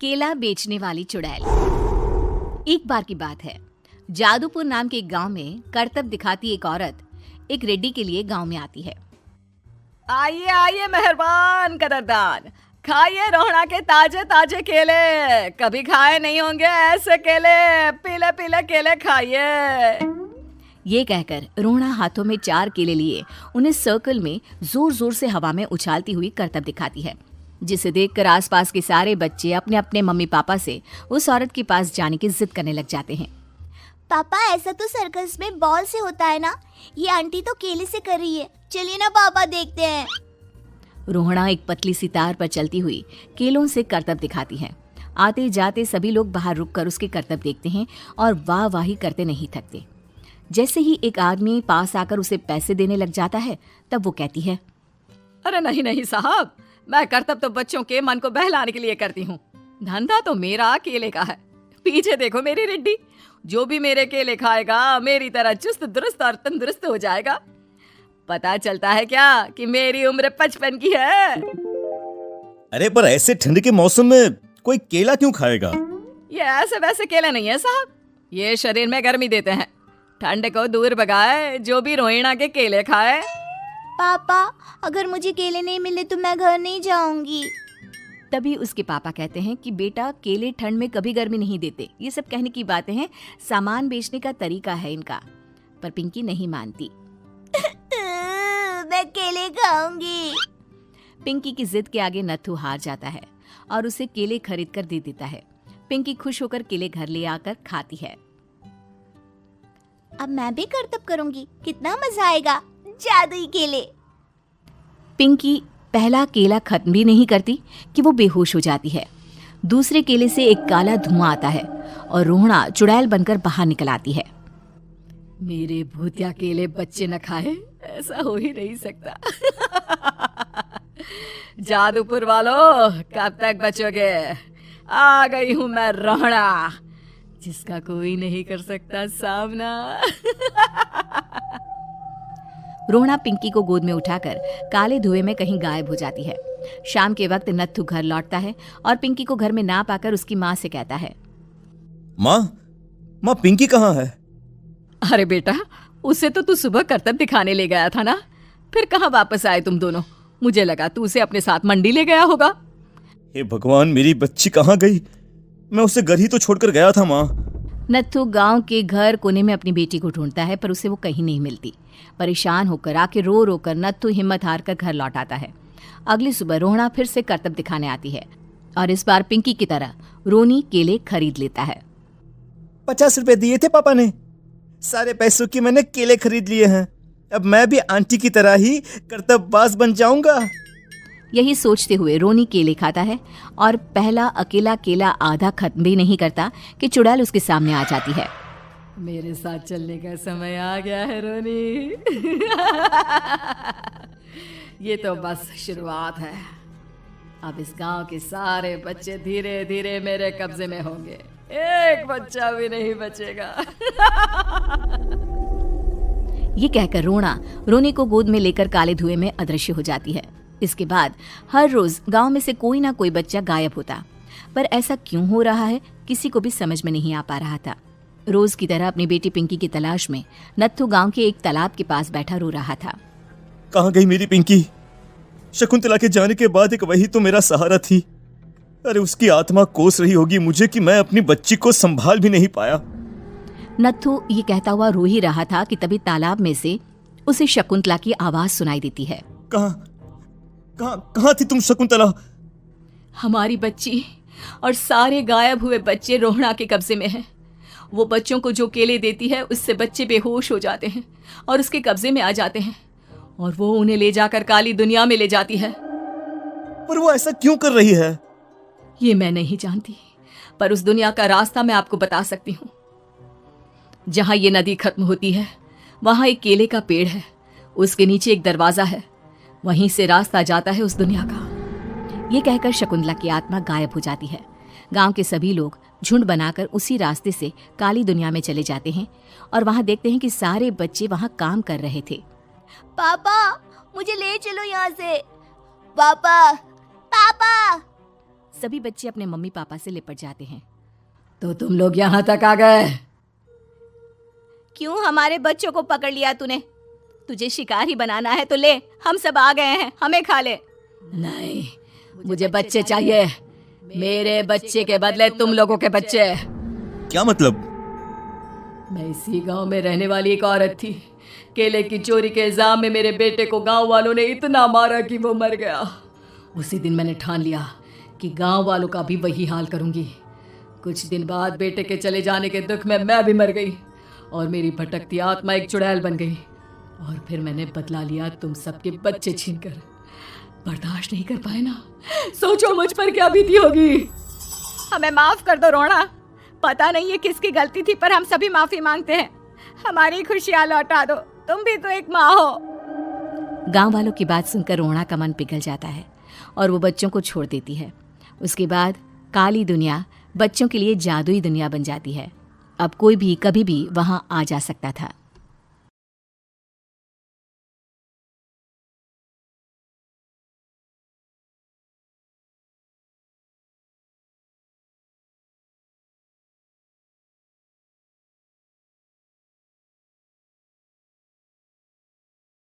केला बेचने वाली चुड़ैल। एक बार की बात है, जादूपुर नाम के एक गांव में करतब दिखाती एक औरत एक रेड्डी के लिए गांव में आती है। आइए आइए मेहरबान कदरदान, खाइए रोहड़ा के ताजे ताजे केले। कभी खाए नहीं होंगे ऐसे केले, पीले पीले केले खाइए। ये कहकर रोहड़ा हाथों में 4 केले लिए उन्हें सर्कल में जोर जोर से हवा में उछालती हुई करतब दिखाती है, जिसे देखकर आसपास के सारे बच्चे अपने अपने मम्मी पापा से उस औरत के पास जाने की जिद करने लग जाते हैं। पापा, ऐसा तो सर्कस में बॉल से होता है ना, ये आंटी तो केले से कर रही है। चलिए ना पापा, देखते हैं। रोहड़ा एक पतली सी तार पर चलती हुई केलों से करतब दिखाती है। आते जाते सभी लोग बाहर रुककर उसके करतब देखते हैं और वाह वाही करते नहीं थकते। जैसे ही एक आदमी पास आकर उसे पैसे देने लग जाता है, तब वो कहती है, अरे नहीं नहीं साहब, मैं करतब तो बच्चों के मन को बहलाने के लिए करती हूँ। धंधा तो मेरा केले का है। पीछे देखो मेरी रिड्डी, जो भी मेरे केले खाएगा मेरी तरह चुस्त दुरुस्त और तंदुरुस्त हो जाएगा। पता चलता है क्या कि मेरी उम्र 55 की है। अरे पर ऐसे ठंड के मौसम में कोई केला क्यों खाएगा? ये ऐसे वैसे केले नहीं है साहब, ये शरीर में गर्मी देते हैं। ठंड को दूर भगाए जो भी रोहिणा के केले खाए। पापा, अगर मुझे केले नहीं मिले तो मैं घर नहीं जाऊंगी। तभी उसके पापा कहते हैं कि बेटा, केले ठंड में कभी गर्मी नहीं देते। ये सब कहने की बातें हैं, सामान बेचने का तरीका है इनका। पर पिंकी नहीं मानती। मैं केले खाऊंगी। पिंकी की जिद के आगे नत्थू हार जाता है और उसे केले खरीद कर दे देता है। पिंकी खुश होकर केले घर ले आकर खाती है। अब मैं भी करतब करूंगी, कितना मजा आएगा। जादुई केले। पिंकी पहला केला खत्म भी नहीं करती कि वो बेहोश हो जाती है। दूसरे केले से एक काला धुआं आता है और रोहड़ा चुड़ैल बनकर बाहर निकल आती है। मेरे भूतिया केले बच्चे न खाए, ऐसा हो ही नहीं सकता। जादूपुर वालों, कब तक बचोगे? आ गई हूं मैं रोहड़ा, जिसका कोई नहीं कर सकता सामना। रोहड़ा पिंकी को गोद में उठाकर काले धुएं में कहीं गायब हो जाती है। शाम के वक्त नत्थू घर लौटता है और पिंकी को घर में ना पाकर उसकी माँ से कहता है, माँ पिंकी कहाँ है? अरे बेटा, उसे तो तू सुबह करतब दिखाने ले गया था ना, फिर कहाँ वापस आए तुम दोनों? मुझे लगा तू उसे अपने साथ मंडी ले गया होगा। हे भगवान, मेरी बच्ची कहाँ गई? मैं उसे घर ही तो छोड़कर गया था माँ। नत्थू गांव के घर कोने में अपनी बेटी को ढूंढता है, पर उसे वो कहीं नहीं मिलती। परेशान होकर आके रो रो कर नत्थू हिम्मत हार कर घर लौट आता है। अगली सुबह रोहड़ा फिर से करतब दिखाने आती है और इस बार पिंकी की तरह रोनी केले खरीद लेता है। 50 रुपए दिए थे पापा ने, सारे पैसों की मैंने केले खरीद लिए हैं। अब मैं भी आंटी की तरह ही करतबबाज बन जाऊंगा। यही सोचते हुए रोनी केले खाता है और पहला अकेला केला आधा खत्म भी नहीं करता कि चुड़ैल उसके सामने आ जाती है। मेरे साथ चलने का समय आ गया है रोनी। ये तो बस शुरुआत है। अब इस गांव के सारे बच्चे धीरे धीरे मेरे कब्जे में होंगे, एक बच्चा भी नहीं बचेगा। ये कहकर रोना रोनी को गोद में लेकर काले धुएं में अदृश्य हो जाती है। इसके बाद हर रोज गांव में से कोई ना कोई बच्चा गायब होता, पर ऐसा क्यों हो रहा है किसी को भी समझ में नहीं आ पा रहा था। रोज की तरह अपनी बेटी पिंकी की तलाश में नत्थू गांव के एक तालाब के पास बैठा रो रहा था। कहाँ गई मेरी पिंकी? शकुंतला के जाने के बाद एक वही तो मेरा सहारा थी। अरे उसकी आत्मा कोस रही होगी मुझे कि मैं अपनी बच्ची को संभाल भी नहीं पाया। नत्थू ये कहता हुआ रो ही रहा था कि तभी तालाब में से उसे शकुंतला की आवाज सुनाई देती है। कहाँ थी तुम शकुंतला? हमारी बच्ची और सारे गायब हुए बच्चे रोहड़ा के कब्जे में हैं। वो बच्चों को जो केले देती है उससे बच्चे बेहोश हो जाते हैं और उसके कब्जे में आ जाते हैं और वो उन्हें ले जाकर काली दुनिया में ले जाती है। पर वो ऐसा क्यों कर रही है? ये मैं नहीं जानती, पर उस दुनिया का रास्ता मैं आपको बता सकती हूँ। जहाँ ये नदी खत्म होती है वहाँ एक केले का पेड़ है, उसके नीचे एक दरवाजा है, वहीं से रास्ता जाता है उस दुनिया का। ये कहकर शकुंतला की आत्मा गायब हो जाती है। गांव के सभी लोग झुंड बनाकर उसी रास्ते से काली दुनिया में चले जाते हैं और वहां देखते हैं कि सारे बच्चे वहां काम कर रहे थे। पापा, मुझे ले चलो यहाँ से। पापा, पापा। सभी बच्चे अपने मम्मी पापा से लिपट जाते हैं। तो तुम लोग यहाँ तक आ गए? क्यों हमारे बच्चों को पकड़ लिया तूने? तुझे शिकार ही बनाना है तो ले, हम सब आ गए हैं, हमें खा ले। नहीं, मुझे बच्चे चाहिए। मेरे बच्चे के बदले तुम लोगों के बच्चे। क्या मतलब? मैं इसी गांव में रहने वाली एक औरत थी। केले की चोरी के इल्जाम में मेरे बेटे को गांव वालों ने इतना मारा कि वो मर गया। उसी दिन मैंने ठान लिया कि गांव वालों का भी वही हाल करूंगी। कुछ दिन बाद बेटे के चले जाने के दुख में मैं भी मर गई और मेरी भटकती आत्मा एक चुड़ैल बन गई। और फिर मैंने बदला लिया तुम सबके बच्चे छीनकर। बर्दाश्त नहीं कर पाए ना? सोचो मुझ पर क्या बीती होगी। हमें माफ कर दो रोना। पता नहीं ये किसकी गलती थी, पर हम सभी माफी मांगते हैं। हमारी खुशियां लौटा दो, तुम भी तो एक माँ हो। गांव वालों की बात सुनकर रोना का मन पिघल जाता है और वो बच्चों को छोड़ देती है। उसके बाद काली दुनिया बच्चों के लिए जादुई दुनिया बन जाती है। अब कोई भी कभी भी वहां आ जा सकता था।